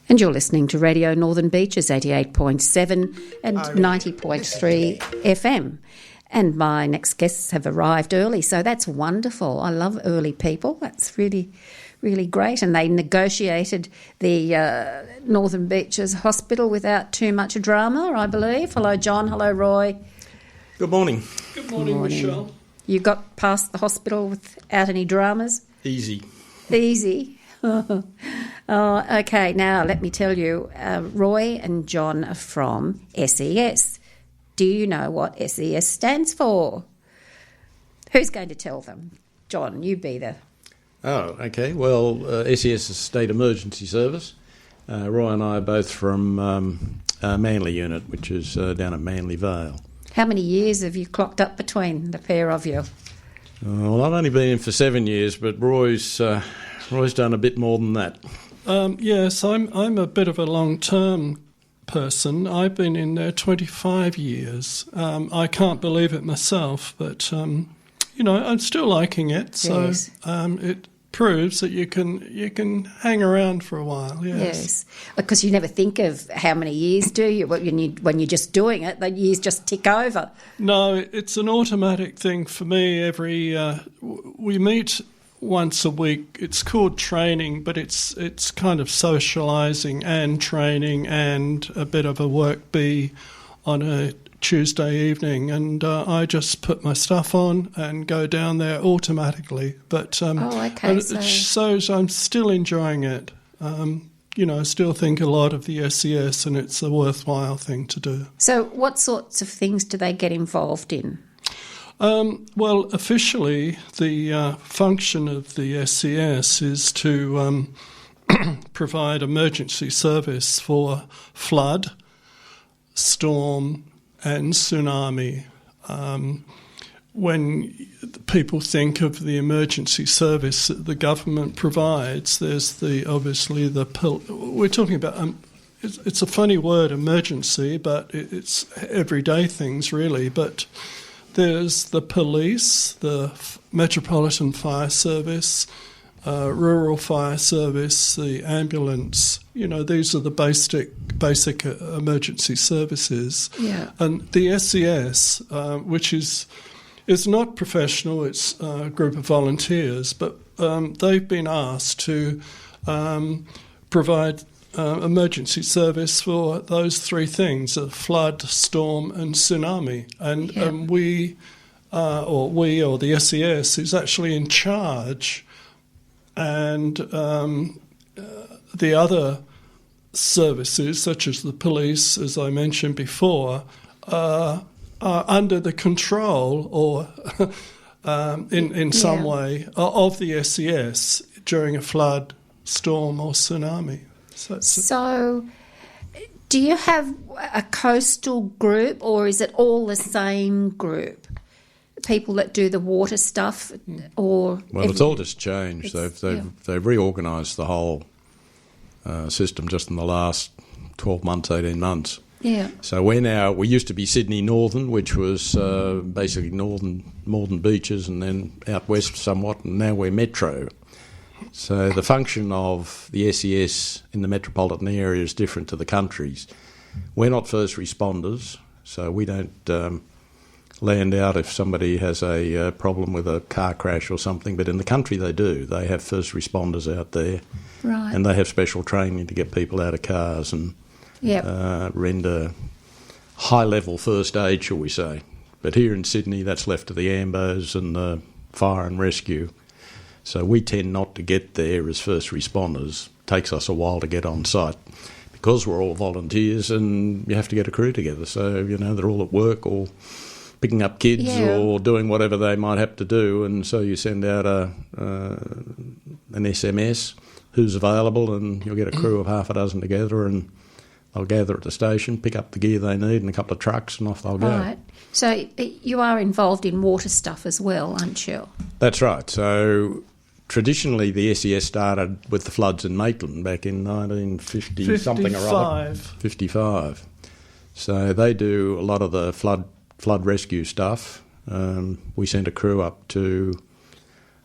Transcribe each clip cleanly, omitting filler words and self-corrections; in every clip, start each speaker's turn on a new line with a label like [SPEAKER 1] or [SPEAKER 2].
[SPEAKER 1] And you're listening to Radio Northern Beaches 88.7 and 90.3 FM. And my next guests have arrived early, so that's wonderful. I love early people. That's really, really great. And they negotiated the Northern Beaches Hospital without too much drama, I believe. Hello, John. Hello, Roy.
[SPEAKER 2] Good morning.
[SPEAKER 3] Good morning, Michelle.
[SPEAKER 1] You got past the hospital without any dramas?
[SPEAKER 2] Easy.
[SPEAKER 1] Easy. Oh, okay, now let me tell you, Roy and John are from SES. Do you know what SES stands for? Who's going to tell them? John, you be the...
[SPEAKER 2] Oh, okay. Well, SES is State Emergency Service. Roy and I are both from Manly unit, which is down at Manly Vale.
[SPEAKER 1] How many years have you clocked up between the pair of you?
[SPEAKER 2] Well, I've only been in for 7 years, but Roy's done a bit more than that.
[SPEAKER 3] Yes, I'm a bit of a long-term person. I've been in there 25 years. I can't believe it myself, but I'm still liking it. So
[SPEAKER 1] yes.
[SPEAKER 3] It proves that you can hang around for a while.
[SPEAKER 1] Yes, because you never think of how many years, do you? When you're just doing it, the years just tick over.
[SPEAKER 3] No, it's an automatic thing for me. We meet once a week. It's called training, but it's kind of socialising and training and a bit of a work bee on a Tuesday evening, and I just put my stuff on and go down there automatically. But
[SPEAKER 1] okay,
[SPEAKER 3] it shows I'm still enjoying it. I still think a lot of the SES, and it's a worthwhile thing to do.
[SPEAKER 1] So what sorts of things do they get involved in?
[SPEAKER 3] Well, officially, the function of the SES is to provide emergency service for flood, storm and tsunami. When people think of the emergency service that the government provides, there's we're talking about, it's a funny word, emergency, but it's everyday things really, but there's the police, the Metropolitan Fire Service, Rural Fire Service, the ambulance. These are the basic emergency services.
[SPEAKER 1] Yeah.
[SPEAKER 3] And the SES, which is not professional, it's a group of volunteers, but they've been asked to provide emergency service for those three things: flood, storm, and tsunami. And we or the SES is actually in charge, and the other services, such as the police, as I mentioned before, are under the control or in some way of the SES during a flood, storm, or tsunami.
[SPEAKER 1] So, do you have a coastal group, or is it all the same group? People that do the water stuff, or
[SPEAKER 2] it's all just changed. They've reorganised the whole system just in the last 12 months, 18 months.
[SPEAKER 1] Yeah.
[SPEAKER 2] So we used to be Sydney Northern, which was basically northern beaches, and then out west somewhat, and now we're Metro. So the function of the SES in the metropolitan area is different to the countries. We're not first responders, so we don't land out if somebody has a problem with a car crash or something, but in the country they do. They have first responders out there,
[SPEAKER 1] right,
[SPEAKER 2] and they have special training to get people out of cars and render high-level first aid, shall we say. But here in Sydney, that's left to the AMBOs and the fire and rescue. So we tend not to get there as first responders. It takes us a while to get on site because we're all volunteers and you have to get a crew together. So, they're all at work or picking up kids or doing whatever they might have to do. And so you send out an SMS, who's available, and you'll get a crew of half a dozen together, and they'll gather at the station, pick up the gear they need and a couple of trucks, and off they'll go.
[SPEAKER 1] Right. So you are involved in water stuff as well, aren't you?
[SPEAKER 2] That's right. So traditionally the SES started with the floods in Maitland back in 1950 something or other. 55. So they do a lot of the flood rescue stuff. We sent a crew up to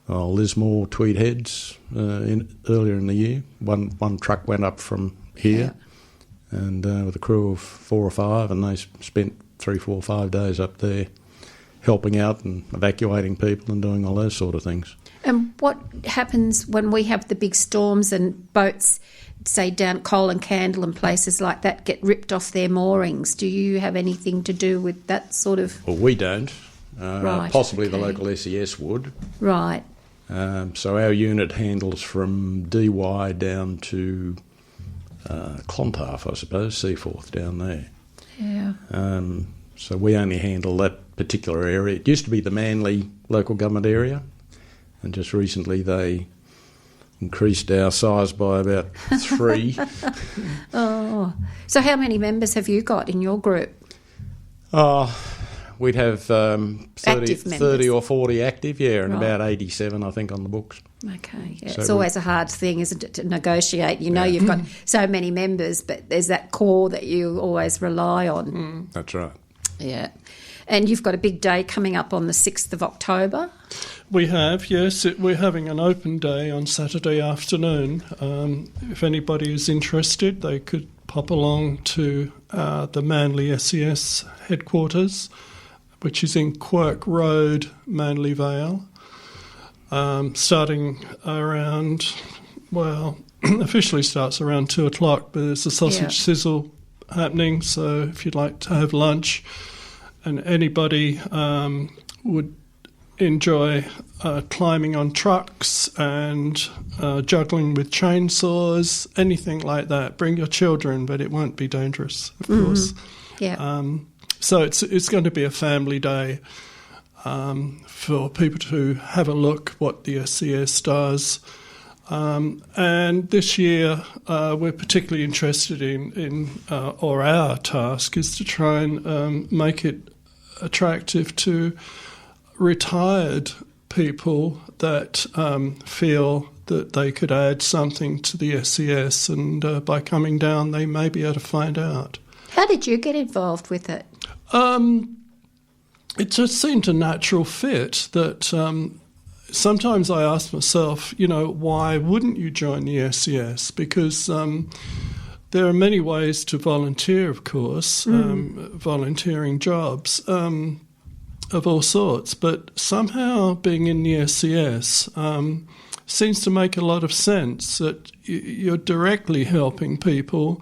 [SPEAKER 2] Lismore, Tweed Heads earlier in the year. One truck went up from here, and with a crew of 4 or 5, and they spent 3, 4, 5 days up there helping out and evacuating people and doing all those sort of things.
[SPEAKER 1] And what happens when we have the big storms and boats, say down Coal and Candle and places like that, get ripped off their moorings? Do you have anything to do with that sort of...
[SPEAKER 2] Well, we don't.
[SPEAKER 1] Right,
[SPEAKER 2] possibly
[SPEAKER 1] okay.
[SPEAKER 2] the local SES would.
[SPEAKER 1] Right.
[SPEAKER 2] So our unit handles from DY down to Clontarf, I suppose, Seaforth down there.
[SPEAKER 1] Yeah.
[SPEAKER 2] So we only handle that particular area. It used to be the Manly local government area, and just recently they increased our size by about 3.
[SPEAKER 1] Oh. So how many members have you got in your group?
[SPEAKER 2] We'd have 30 or 40 active, and
[SPEAKER 1] Right.
[SPEAKER 2] about 87, I think, on the books.
[SPEAKER 1] Okay. Yeah.
[SPEAKER 2] So
[SPEAKER 1] It's always a hard thing, isn't it, to negotiate? You know, you've got so many members, but there's that core that you always rely on.
[SPEAKER 2] That's right.
[SPEAKER 1] Yeah. And you've got a big day coming up on the 6th of October.
[SPEAKER 3] We have, yes. We're having an open day on Saturday afternoon. If anybody is interested, they could pop along to the Manly SES headquarters, which is in Quirk Road, Manly Vale, starting around, officially starts around 2 o'clock, but there's a sausage sizzle happening, so if you'd like to have lunch, and anybody would enjoy climbing on trucks and juggling with chainsaws, anything like that. Bring your children, but it won't be dangerous, of course.
[SPEAKER 1] Yeah.
[SPEAKER 3] So it's going to be a family day for people to have a look what the SES does. And this year we're particularly interested or our task is to try and make it attractive to retired people that feel that they could add something to the SES, and by coming down they may be able to find out.
[SPEAKER 1] How did you get involved with it?
[SPEAKER 3] It just seemed a natural fit that sometimes I ask myself, why wouldn't you join the SES? Because there are many ways to volunteer, of course, volunteering jobs of all sorts, but somehow being in the SES seems to make a lot of sense, that you're directly helping people,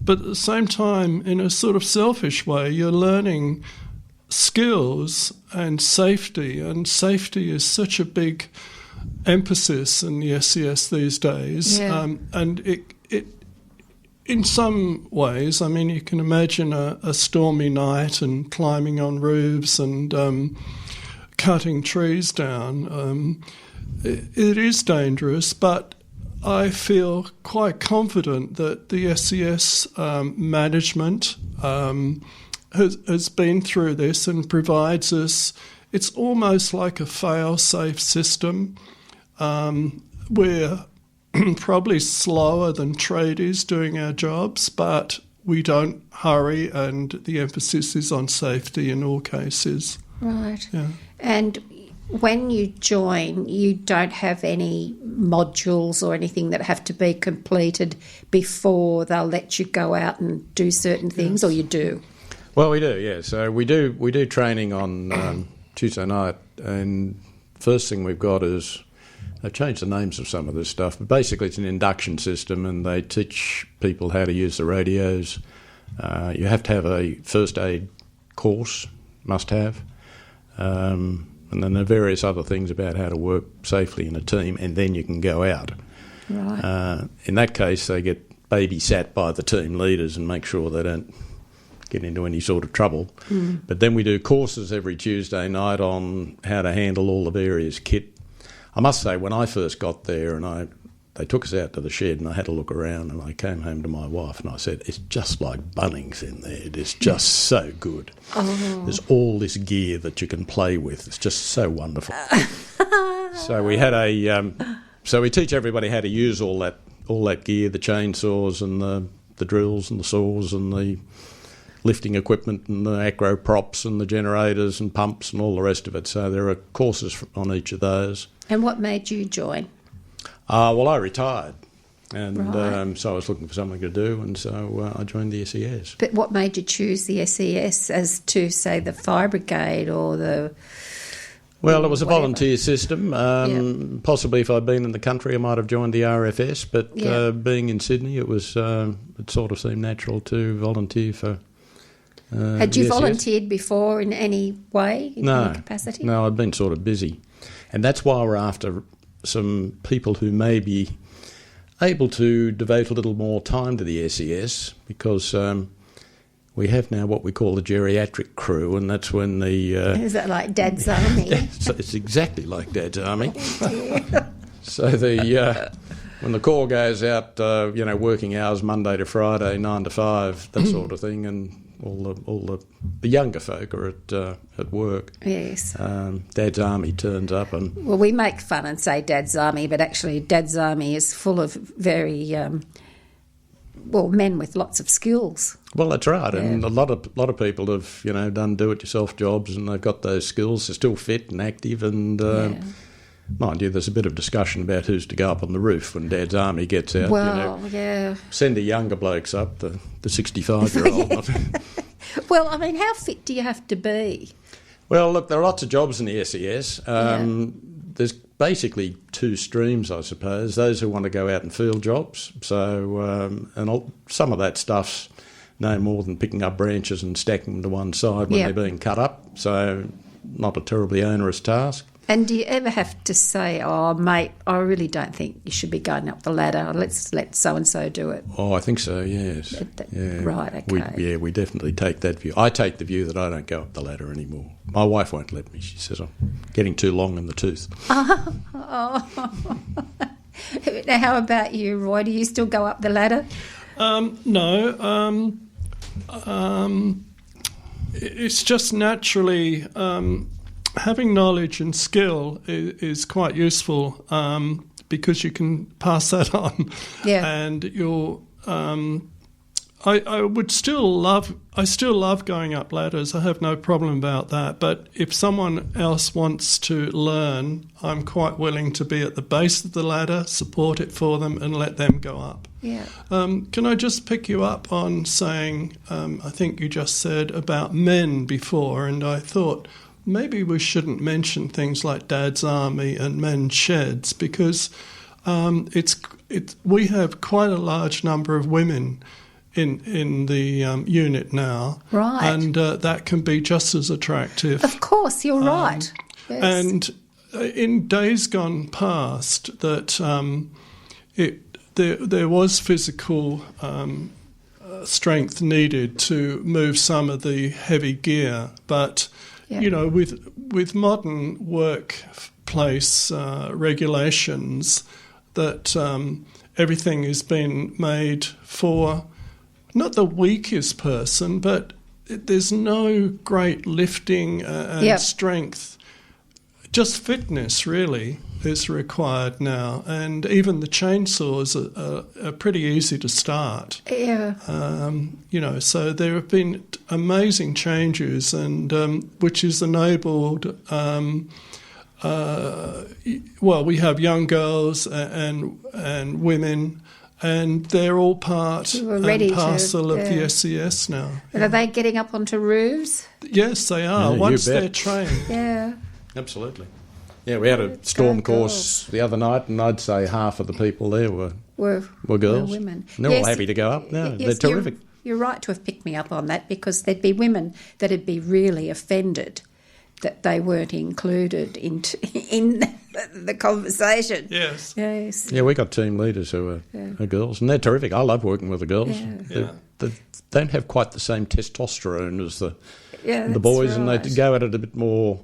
[SPEAKER 3] but at the same time, in a sort of selfish way, you're learning skills and safety is such a big emphasis in the SES these days. And it in some ways, I mean, you can imagine a stormy night and climbing on roofs and cutting trees down. It is dangerous, but I feel quite confident that the SES management has been through this and provides us, it's almost like a fail-safe system. We're probably slower than trade is doing our jobs, but we don't hurry, and the emphasis is on safety in all cases.
[SPEAKER 1] Right.
[SPEAKER 3] Yeah.
[SPEAKER 1] And when you join, you don't have any modules or anything that have to be completed before they'll let you go out and do certain things, or you do?
[SPEAKER 2] Well, we do, yeah. So we do training on Tuesday night, and first thing we've got is, they've changed the names of some of this stuff, but basically it's an induction system, and they teach people how to use the radios. You have to have a first aid course, must have, and then there are various other things about how to work safely in a team, and then you can go out.
[SPEAKER 1] Right.
[SPEAKER 2] In that case, they get babysat by the team leaders and make sure they don't get into any sort of trouble. But then we do courses every Tuesday night on how to handle all the various kit. I must say, when I first got there and they took us out to the shed and I had a look around, and I came home to my wife and I said, it's just like Bunnings in there. It is just so good. Oh. There's all this gear that you can play with. It's just so wonderful. So we had so we teach everybody how to use all that gear, the chainsaws and the drills and the saws and the lifting equipment and the acro props and the generators and pumps and all the rest of it. So there are courses on each of those.
[SPEAKER 1] And what made you join?
[SPEAKER 2] Well, I retired. And so I was looking for something to do, and so I joined the SES.
[SPEAKER 1] But what made you choose the SES as to, say, the fire brigade or the...
[SPEAKER 2] Well, it was a
[SPEAKER 1] whatever.
[SPEAKER 2] volunteer system. Possibly if I'd been in the country, I might have joined the RFS, but being in Sydney, it sort of seemed natural to volunteer for
[SPEAKER 1] Had you
[SPEAKER 2] the SES.
[SPEAKER 1] volunteered before in any way, in any capacity?
[SPEAKER 2] No, I'd been sort of busy. And that's why we're after some people who may be able to devote a little more time to the SES, because we have now what we call the geriatric crew, and that's when the...
[SPEAKER 1] Is that like Dad's Army?
[SPEAKER 2] It's exactly like Dad's Army. So when the corps goes out, working hours Monday to Friday, 9 to 5, that sort of thing, and all the younger folk are at work.
[SPEAKER 1] Yes.
[SPEAKER 2] Dad's Army turns up and...
[SPEAKER 1] Well, we make fun and say Dad's Army, but actually Dad's Army is full of very... men with lots of skills.
[SPEAKER 2] Well, that's right, and a lot of people have done do-it-yourself jobs, and they've got those skills. They're still fit and active, and mind you, there's a bit of discussion about who's to go up on the roof when Dad's Army gets out.
[SPEAKER 1] Well,
[SPEAKER 2] send the younger blokes up, the 65-year-old.
[SPEAKER 1] Well, I mean, how fit do you have to be?
[SPEAKER 2] Well, look, there are lots of jobs in the SES. There's basically two streams, I suppose. Those who want to go out and field jobs. So, some of that stuff's no more than picking up branches and stacking them to one side when they're being cut up. So, not a terribly onerous task.
[SPEAKER 1] And do you ever have to say, oh, mate, I really don't think you should be going up the ladder. Let's let so-and-so do it.
[SPEAKER 2] Oh, I think so, yes.
[SPEAKER 1] Right, okay.
[SPEAKER 2] We definitely take that view. I take the view that I don't go up the ladder anymore. My wife won't let me. She says I'm getting too long in the tooth.
[SPEAKER 1] Now, how about you, Roy? Do you still go up the ladder?
[SPEAKER 3] No. It's just naturally... having knowledge and skill is quite useful because you can pass that on. Yeah. And you're... I still love going up ladders. I have no problem about that. But if someone else wants to learn, I'm quite willing to be at the base of the ladder, support it for them, and let them go up.
[SPEAKER 1] Yeah.
[SPEAKER 3] Can I just pick you up on saying, I think you just said about men before, and I thought maybe we shouldn't mention things like Dad's Army and men's sheds because we have quite a large number of women in the unit now.
[SPEAKER 1] Right.
[SPEAKER 3] And that can be just as attractive.
[SPEAKER 1] Of course, you're right. Yes.
[SPEAKER 3] And in days gone past that there was physical strength needed to move some of the heavy gear, but with modern workplace regulations, that everything has been made for not the weakest person, but there's no great lifting and strength. Just fitness really is required now, and even the chainsaws are pretty easy to start.
[SPEAKER 1] Yeah.
[SPEAKER 3] So there have been amazing changes, and which has enabled. We have young girls and women, and they're all part and parcel of the SES now.
[SPEAKER 1] And are they getting up onto roofs?
[SPEAKER 3] Yes, they are. Once they're trained.
[SPEAKER 1] Yeah.
[SPEAKER 2] Absolutely. Yeah, we had a storm course the other night, and I'd say half of the people there were girls.
[SPEAKER 1] Were women.
[SPEAKER 2] And they're all happy to go up. No, they're terrific.
[SPEAKER 1] You're right to have picked me up on that, because there'd be women that'd be really offended that they weren't included in the conversation.
[SPEAKER 3] Yes.
[SPEAKER 2] Yeah, we got team leaders who are girls, and they're terrific. I love working with the girls.
[SPEAKER 3] Yeah.
[SPEAKER 2] They don't have quite the same testosterone as the boys, right. And they go at it a bit more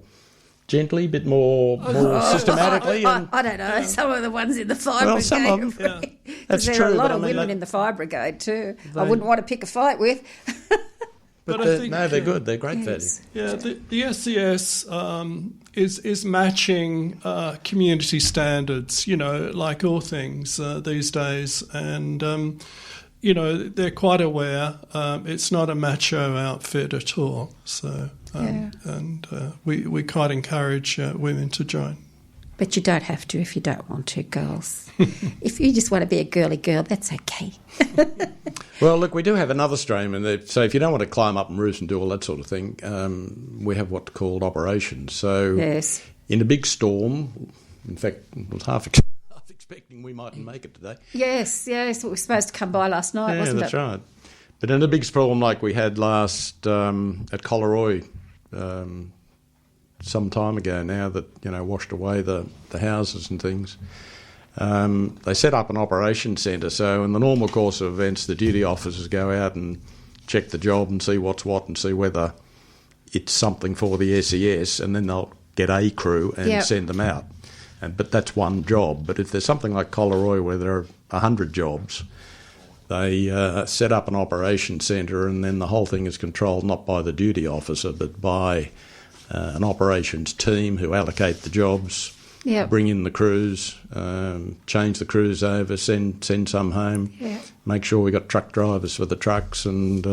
[SPEAKER 2] gently, a bit more systematically.
[SPEAKER 1] I don't know. Some of the ones in the fire brigade.
[SPEAKER 2] Some of them. That's
[SPEAKER 1] there
[SPEAKER 2] true.
[SPEAKER 1] There are a lot of women in the fire brigade too. I wouldn't want to pick a fight with.
[SPEAKER 2] But I think, they're good. They're great value.
[SPEAKER 3] Yeah, the SES is matching community standards, like all things these days. And, they're quite aware. It's not a macho outfit at all. So, and we quite encourage women to join.
[SPEAKER 1] But you don't have to if you don't want to, girls. If you just want to be a girly girl, that's okay.
[SPEAKER 2] Well, look, we do have another stream, and so if you don't want to climb up and roost and do all that sort of thing, we have what's called operations. So
[SPEAKER 1] yes.
[SPEAKER 2] In a big storm, in fact, I was half expecting we mightn't make it today.
[SPEAKER 1] Yes, we were supposed to come by last night, wasn't it?
[SPEAKER 2] Yeah, that's right. But in a big storm like we had last at Collaroy some time ago now that, washed away the houses and things, they set up an operations centre. So in the normal course of events, the duty officers go out and check the job and see what's what and see whether it's something for the SES, and then they'll get a crew and send them out. But that's one job. But if there's something like Collaroy where there are 100 jobs, they set up an operations centre, and then the whole thing is controlled not by the duty officer but by an operations team who allocate the jobs, bring in the crews, change the crews over, send some home, make sure we got truck drivers for the trucks, and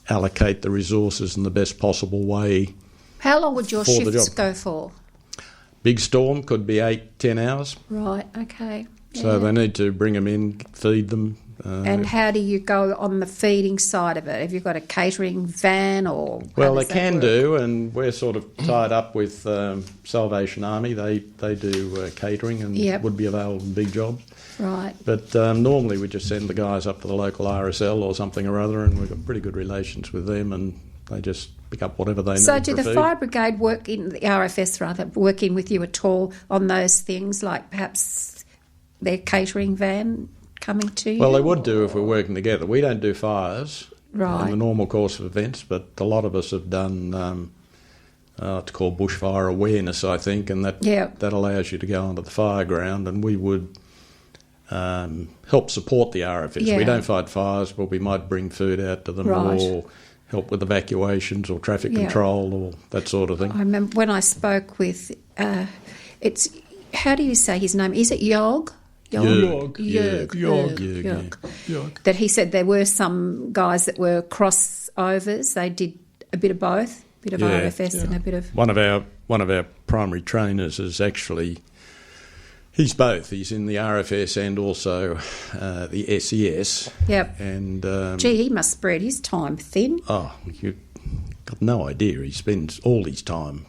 [SPEAKER 2] allocate the resources in the best possible way.
[SPEAKER 1] How long would your shifts go for?
[SPEAKER 2] Big storm could be 8-10 hours.
[SPEAKER 1] Right, okay.
[SPEAKER 2] So they need to bring them in, feed them.
[SPEAKER 1] And how do you go on the feeding side of it? Have you got a catering van or?
[SPEAKER 2] Well, they can do, and we're sort of tied up with Salvation Army. They do catering and would be available in big jobs.
[SPEAKER 1] Right.
[SPEAKER 2] But normally we just send the guys up to the local RSL or something or other, and we've got pretty good relations with them, and they just pick up whatever they need.
[SPEAKER 1] So do the fire brigade work in, the RFS rather, work in with you at all on those things, like perhaps their catering van coming to you?
[SPEAKER 2] Well, they would do if we're working together. We don't do fires in the normal course of events, but a lot of us have done it's called bushfire awareness, I think, and that allows you to go onto the fire ground, and we would help support the RFS. We don't fight fires, but we might bring food out to them or help with evacuations or traffic control or that sort of thing.
[SPEAKER 1] I remember when I spoke with, how do you say his name? Is it Yog?
[SPEAKER 3] Yog.
[SPEAKER 1] That he said there were some guys that were crossovers. They did a bit of both, a bit of RFS and a bit of...
[SPEAKER 2] One of our primary trainers is actually... He's both. He's in the RFS and also the SES.
[SPEAKER 1] Yep.
[SPEAKER 2] And
[SPEAKER 1] he must spread his time thin.
[SPEAKER 2] Oh, you've got no idea. He spends all his time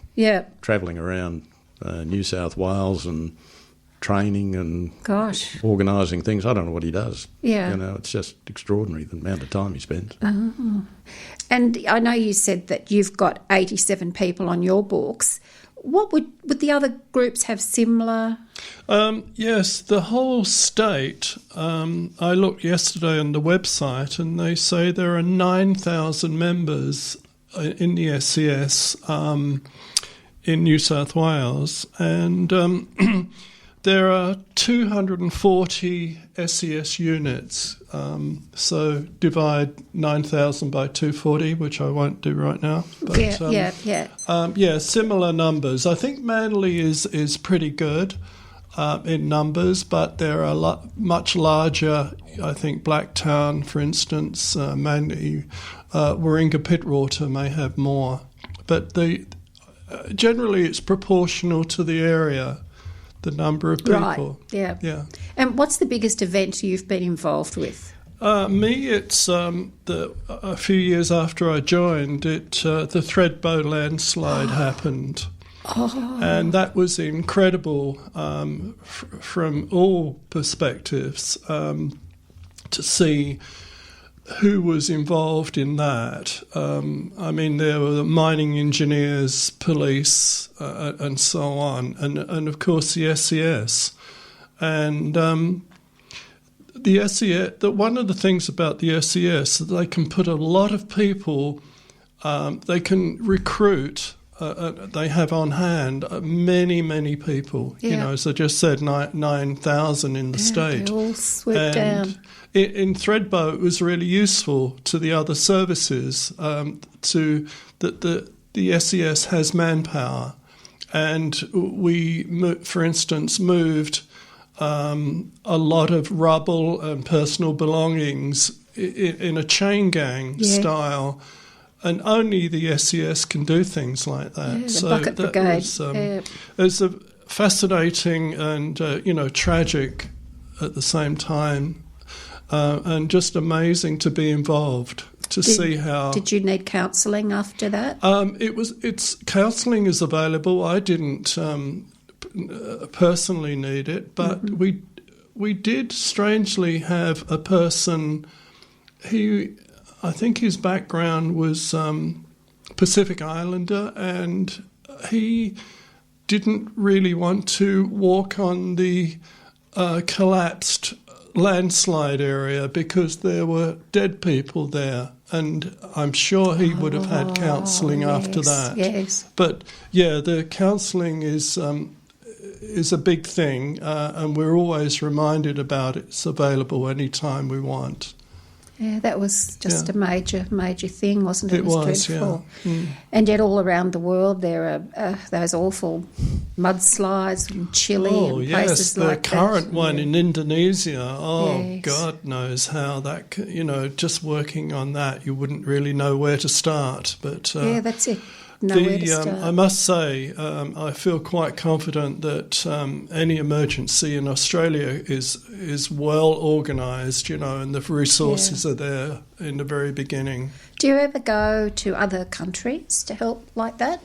[SPEAKER 2] travelling around New South Wales and training and organising things. I don't know what he does.
[SPEAKER 1] Yeah.
[SPEAKER 2] It's just extraordinary the amount of time he spends.
[SPEAKER 1] Oh. And I know you said that you've got 87 people on your books. What would the other groups have similar?
[SPEAKER 3] Yes, the whole state. I looked yesterday on the website, and they say there are 9,000 members in the SES in New South Wales, and there are 240 SES units. So divide 9,000 by 240, which I won't do right now. But, similar numbers. I think Manly is pretty good in numbers, but there are much larger. I think Blacktown, for instance, Manly, Warringah Pittwater may have more, but generally it's proportional to the area. The number of people.
[SPEAKER 1] Right, yeah. And what's the biggest event you've been involved with?
[SPEAKER 3] Me, it's a few years after I joined, the Thredbo landslide happened. Oh. And that was incredible from all perspectives to see who was involved in that. I mean, there were mining engineers, police, and so on, and of course the SES. And the SES, one of the things about the SES is that they can put a lot of people, they can recruit. They have on hand many people. As I just said, 9,000 in the state.
[SPEAKER 1] They all swoop down.
[SPEAKER 3] In Thredbo, it was really useful to the other services that the SES has manpower, and we, for instance, moved a lot of rubble and personal belongings in a chain gang style. And only the SES can do things like that.
[SPEAKER 1] The bucket brigade.
[SPEAKER 3] There's fascinating and tragic at the same time, and just amazing to be involved. See how.
[SPEAKER 1] Did you need counselling after that?
[SPEAKER 3] It's counselling is available. I didn't personally need it, but we did strangely have a person who, I think his background was Pacific Islander, and he didn't really want to walk on the collapsed landslide area because there were dead people there, and I'm sure he would have had counselling after that.
[SPEAKER 1] Yes.
[SPEAKER 3] But yeah, the counselling is a big thing, and we're always reminded about it. It's available anytime we want.
[SPEAKER 1] Yeah, that was just a major thing, wasn't it?
[SPEAKER 3] It was
[SPEAKER 1] dreadful.
[SPEAKER 3] yeah. Mm.
[SPEAKER 1] And yet all around the world there are those awful mudslides in Chile and places like that.
[SPEAKER 3] The current one in Indonesia. Oh,
[SPEAKER 1] yes. God
[SPEAKER 3] knows how that, just working on that, you wouldn't really know where to start. But
[SPEAKER 1] yeah, that's it. Nowhere to start.
[SPEAKER 3] I must say, I feel quite confident that any emergency in Australia is well organised, and the resources are there in the very beginning.
[SPEAKER 1] Do you ever go to other countries to help like that?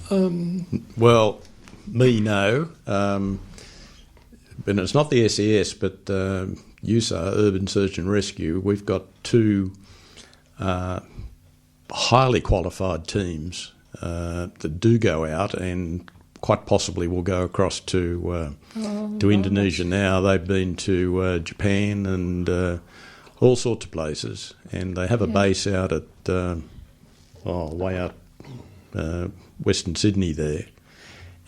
[SPEAKER 2] Well, me, no. But it's not the SES, but USA, Urban Search and Rescue. We've got two highly qualified teams that do go out and quite possibly will go across to Indonesia now. They've been to Japan and all sorts of places, and they have a base out at way out Western Sydney there,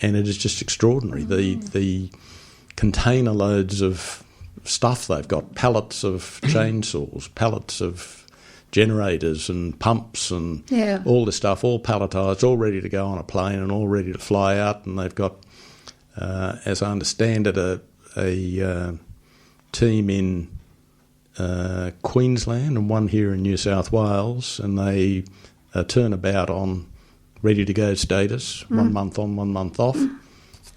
[SPEAKER 2] and it is just extraordinary. The container loads of stuff they've got, pallets of chainsaws, pallets of generators and pumps and all this stuff, all palletised, all ready to go on a plane and all ready to fly out. And they've got, as I understand it, a team in Queensland and one here in New South Wales, and they turn about on ready-to-go status, 1 month on, 1 month off,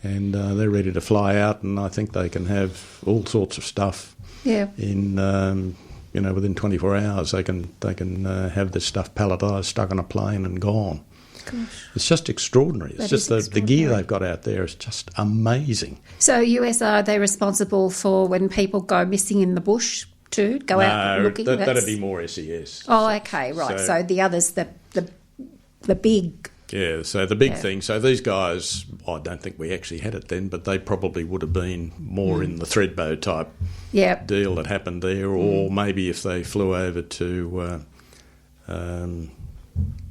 [SPEAKER 2] and they're ready to fly out, and I think they can have all sorts of stuff in... within 24 hours they can have this stuff palletised, stuck on a plane and gone. Gosh. It's just extraordinary. It's just the gear they've got out there is just amazing.
[SPEAKER 1] So US, are they responsible for when people go missing in the bush too? Go out looking?
[SPEAKER 2] No, that'd be more SES.
[SPEAKER 1] Oh, okay, right. So the others, the big...
[SPEAKER 2] Yeah, so the big thing, so these guys, I don't think we actually had it then, but they probably would have been more in the threadbow type deal that happened there, or maybe if they flew over to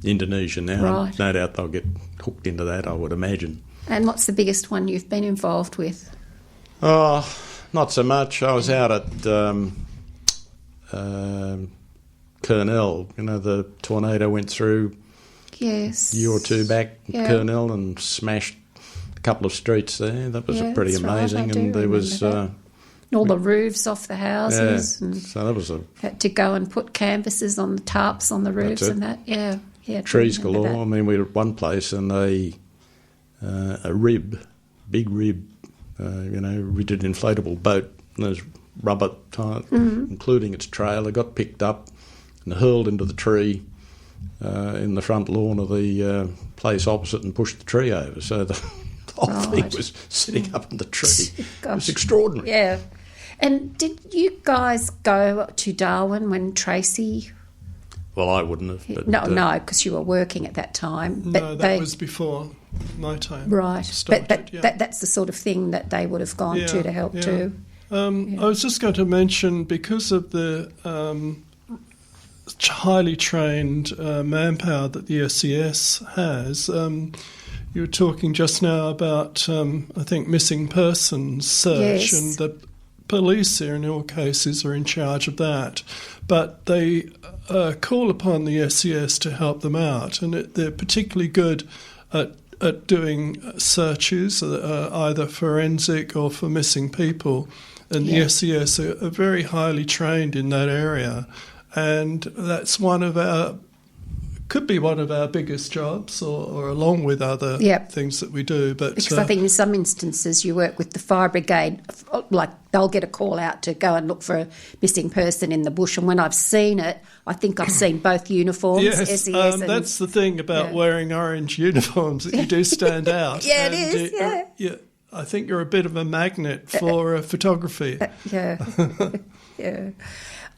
[SPEAKER 2] Indonesia now, no doubt they'll get hooked into that, I would imagine. And
[SPEAKER 1] what's the biggest one you've been involved with?
[SPEAKER 2] Oh, not so much. I was out at Kurnell, the tornado went through a year or two back, Kurnell, and smashed a couple of streets there. That was pretty amazing.
[SPEAKER 1] Right,
[SPEAKER 2] and there was
[SPEAKER 1] all the roofs off the houses.
[SPEAKER 2] Yeah,
[SPEAKER 1] and
[SPEAKER 2] so that was
[SPEAKER 1] had to go and put canvases on the tarps on the roofs and that. Yeah.
[SPEAKER 2] Trees galore. I mean, we were at one place and a big rib, rigid inflatable boat, and there's rubber type, including its trailer, got picked up and hurled into the tree in the front lawn of the place opposite and pushed the tree over. So the whole thing was sitting up in the tree. It was extraordinary.
[SPEAKER 1] Yeah. And did you guys go to Darwin when Tracy...
[SPEAKER 2] Well, I wouldn't have. But,
[SPEAKER 1] no, because you were working at that time. But
[SPEAKER 3] no, that was before my time.
[SPEAKER 1] Right. That's the sort of thing that they would have gone to help too.
[SPEAKER 3] I was just going to mention, because of the highly trained manpower that the SES has, you were talking just now about, I think, missing persons search, and the police here in all cases are in charge of that. But they call upon the SES to help them out, and they're particularly good at doing searches, either forensic or for missing people. And the SES are very highly trained in that area. And that's one of our could be one of our biggest jobs, or along with other things that we do. But
[SPEAKER 1] because I think in some instances you work with the fire brigade, like they'll get a call out to go and look for a missing person in the bush, and when I've seen it, I think I've seen both uniforms.
[SPEAKER 3] Yes,
[SPEAKER 1] SES
[SPEAKER 3] that's the thing about wearing orange uniforms, that you do stand out.
[SPEAKER 1] Yeah, it is.
[SPEAKER 3] Yeah, I think you're a bit of a magnet for photography.
[SPEAKER 1] Yeah.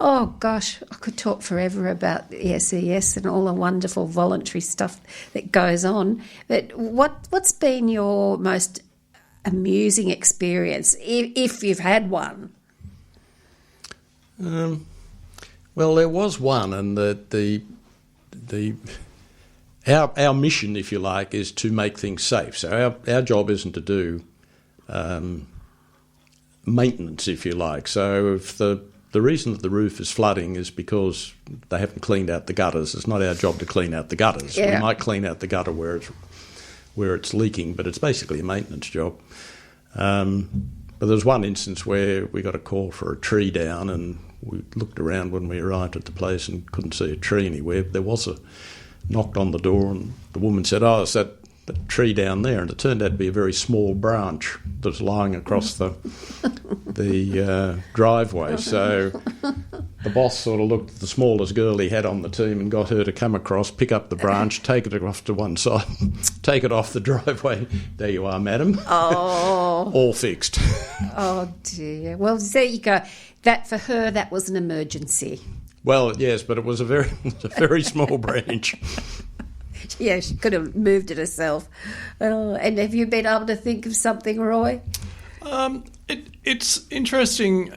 [SPEAKER 1] Oh, gosh, I could talk forever about the SES and all the wonderful voluntary stuff that goes on. But what's been your most amusing experience, if you've had one?
[SPEAKER 2] Well, there was one, and our mission, if you like, is to make things safe. So our job isn't to do maintenance, if you like. So if the reason that the roof is flooding is because they haven't cleaned out the gutters. It's not our job to clean out the gutters. Yeah. We might clean out the gutter where it's leaking, but it's basically a maintenance job. But there was one instance where we got a call for a tree down, and we looked around when we arrived at the place and couldn't see a tree anywhere. There was knocked on the door, and the woman said, "Oh, is that tree down there?" And it turned out to be a very small branch that was lying across the driveway. So the boss sort of looked at the smallest girl he had on the team and got her to come across, pick up the branch, take it off to one side, take it off the driveway. "There you are, madam."
[SPEAKER 1] Oh.
[SPEAKER 2] All fixed.
[SPEAKER 1] Oh, dear. Well, there you go. That, for her, that was an emergency.
[SPEAKER 2] Well, yes, but it was a very small branch.
[SPEAKER 1] Yeah, she could have moved it herself. And have you been able to think of something, Roy?
[SPEAKER 3] It's interesting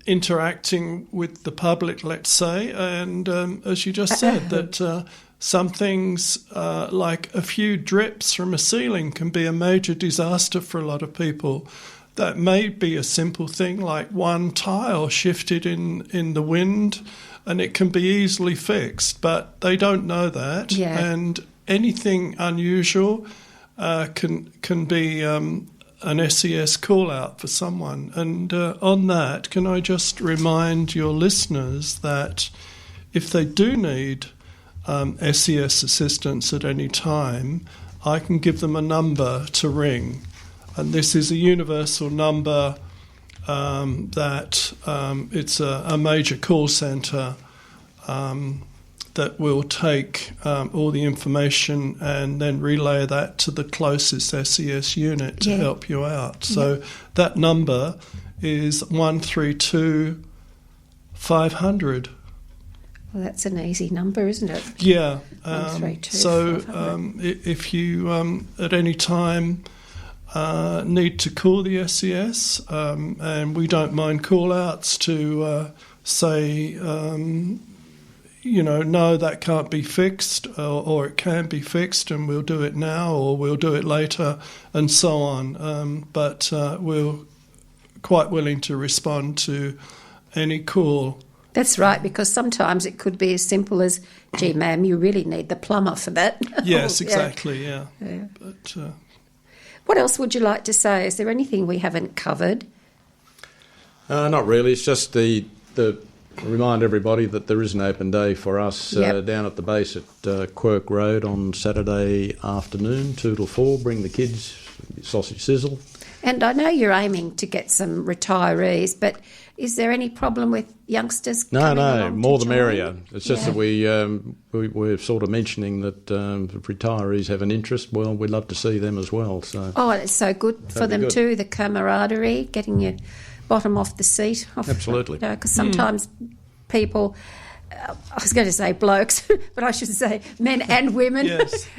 [SPEAKER 3] interacting with the public, let's say, and as you just said, that some things like a few drips from a ceiling can be a major disaster for a lot of people. That may be a simple thing like one tile shifted in the wind, and it can be easily fixed, but they don't know that.
[SPEAKER 1] Yeah.
[SPEAKER 3] And anything unusual can be an SES call-out for someone. And on that, can I just remind your listeners that if they do need SES assistance at any time, I can give them a number to ring. And this is a universal number that it's a major call centre that will take all the information and then relay that to the closest SES unit to help you out. So that number is 132 500.
[SPEAKER 1] Well, that's an easy number, isn't it?
[SPEAKER 3] Yeah.
[SPEAKER 1] 132
[SPEAKER 3] so
[SPEAKER 1] 500.
[SPEAKER 3] If you at any time need to call the SES, and we don't mind call-outs to say, no, that can't be fixed, or it can be fixed and we'll do it now or we'll do it later, and so on. But we're quite willing to respond to any call.
[SPEAKER 1] That's right, because sometimes it could be as simple as, "Gee, ma'am, you really need the plumber for that."
[SPEAKER 3] Yes, exactly, yeah. But
[SPEAKER 1] what else would you like to say? Is there anything we haven't covered?
[SPEAKER 2] Not really. It's just the remind everybody that there is an open day for us down at the base at Quirk Road on Saturday afternoon, 2 till 4. Bring the kids, sausage sizzle. And
[SPEAKER 1] I know you're aiming to get some retirees, but is there any problem with youngsters coming along?
[SPEAKER 2] No, more the merrier. It's just that we're sort of mentioning that if retirees have an interest, well, we'd love to see them as well. So
[SPEAKER 1] it's so good for them too, the camaraderie, getting your bottom off the seat.
[SPEAKER 2] Absolutely.
[SPEAKER 1] Because sometimes people, I was going to say blokes, but I should say men and women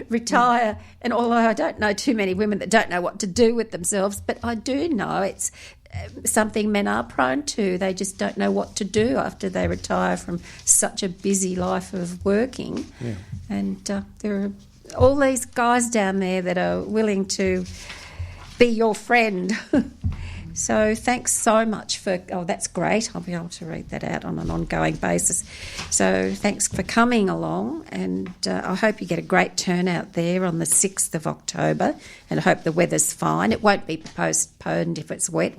[SPEAKER 1] retire. And although I don't know too many women that don't know what to do with themselves, but I do know it's something men are prone to. They just don't know what to do after they retire from such a busy life of working. Yeah. And there are all these guys down there that are willing to be your friend. So thanks so much for... Oh, that's great. I'll be able to read that out on an ongoing basis. So thanks for coming along, and I hope you get a great turnout there on the 6th of October, and I hope the weather's fine. It won't be postponed if it's wet,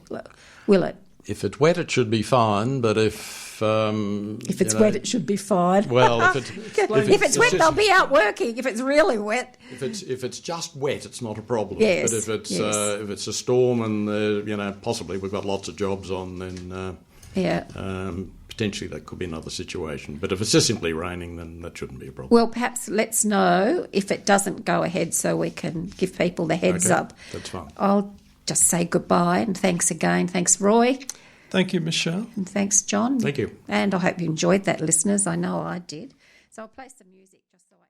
[SPEAKER 1] will it?
[SPEAKER 2] If it's wet, it should be fine. But if
[SPEAKER 1] it's wet, it should be fine.
[SPEAKER 2] Well,
[SPEAKER 1] if it's wet, they'll be out working. If it's really wet,
[SPEAKER 2] if it's just wet, it's not a problem.
[SPEAKER 1] Yes,
[SPEAKER 2] but if it's a storm and possibly we've got lots of jobs on, then potentially that could be another situation. But if it's just simply raining, then that shouldn't be a problem.
[SPEAKER 1] Well, perhaps let's know if it doesn't go ahead so we can give people the heads up.
[SPEAKER 2] That's fine.
[SPEAKER 1] I'll just say goodbye and thanks again. Thanks, Roy.
[SPEAKER 3] Thank you, Michelle.
[SPEAKER 1] And thanks, John.
[SPEAKER 2] Thank you.
[SPEAKER 1] And I hope you enjoyed that, listeners. I know I did. So I'll play some music just so I...